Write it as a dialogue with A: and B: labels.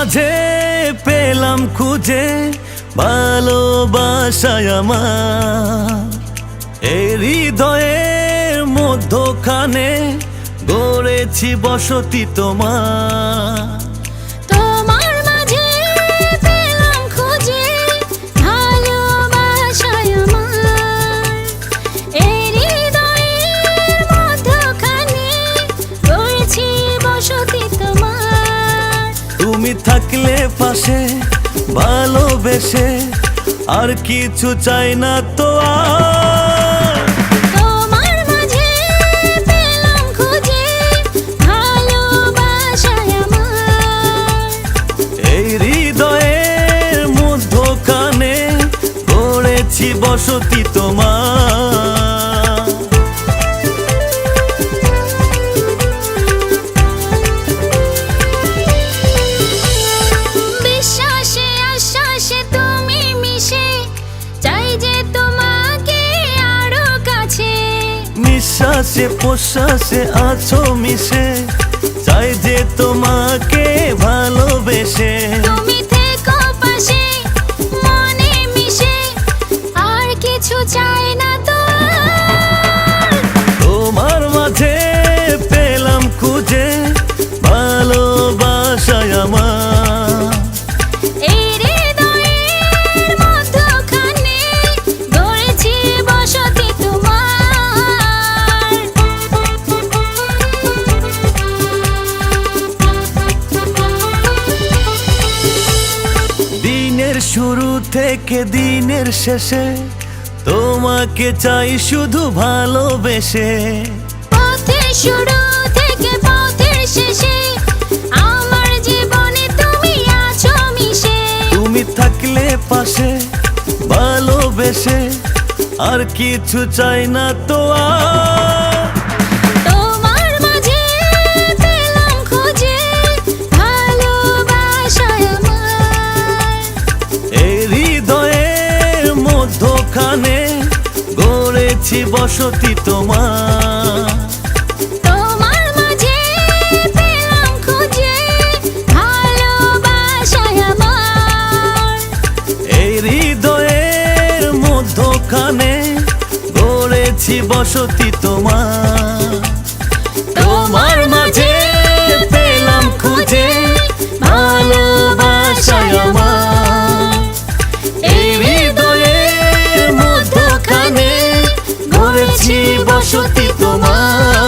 A: মাঝে পেলাম খুঁজে ভালোবাসায় আমার, এই হৃদয়ের মধ্যখানে গড়েছি বসতি তোমার।
B: তোমার মাঝে পেলাম খুঁজে ভালোবাসায় আমার, এই হৃদয়ের মধ্যখানে গড়েছি বসতি তোমার।
A: তুমি থাকলে পাশে ভালোবেসে আর কিছু চাই না তো আর।
B: তোমার মাঝে পেলাম খুঁজে ভালোবাসায় আমার,
A: এই হৃদয়ের মধ্যখানে গড়েছি বসতি তোমার।
B: বিশ্বাসে আশ্বাসে তুমি মিশে, চাই যে তোমাকে আরো কাছে।
A: নিঃশ্বাসে প্রশ্বাসে আছো মিশে, চাই যে তোমাকে ভালোবেসে।
B: তুমি থেকো পাশে মনে মিশে, আর কিছু চাই না তো আর।
A: তোমার মাঝে পেলাম খুঁজে ভালোবাসায় আমার,
B: এই হৃদয়ের মধ্যখানে গড়েছি বসতি তোমার।
A: দিনের শুরু থেকে দিনের শেষে তোমাকে চাই শুধু ভালোবেসে।
B: পথের শুরু থেকে পথের শেষে আমার জীবনে তুমি আছো মিশে।
A: তুমি থাকলে পাশে ভালোবেসে আর কিছু চাই না তো আর।
B: তোমার মাঝে পেলাম খুঁজে ভালোবাসায় আমার,
A: এই হৃদয়ের মধ্যখানে গড়েছি বসতি তোমার।
B: তোমার মাঝে পেলাম খুঁজে ভালোবাসায় আমার,
A: এই হৃদয়ের মধ্যখানে গড়েছি বসতি তোমার। তোমার মাঝে পেলাম খুঁজে ভালোবাসায় আমার, এই হৃদয়ের মধ্যখানে গড়েছি বসতি তোমার।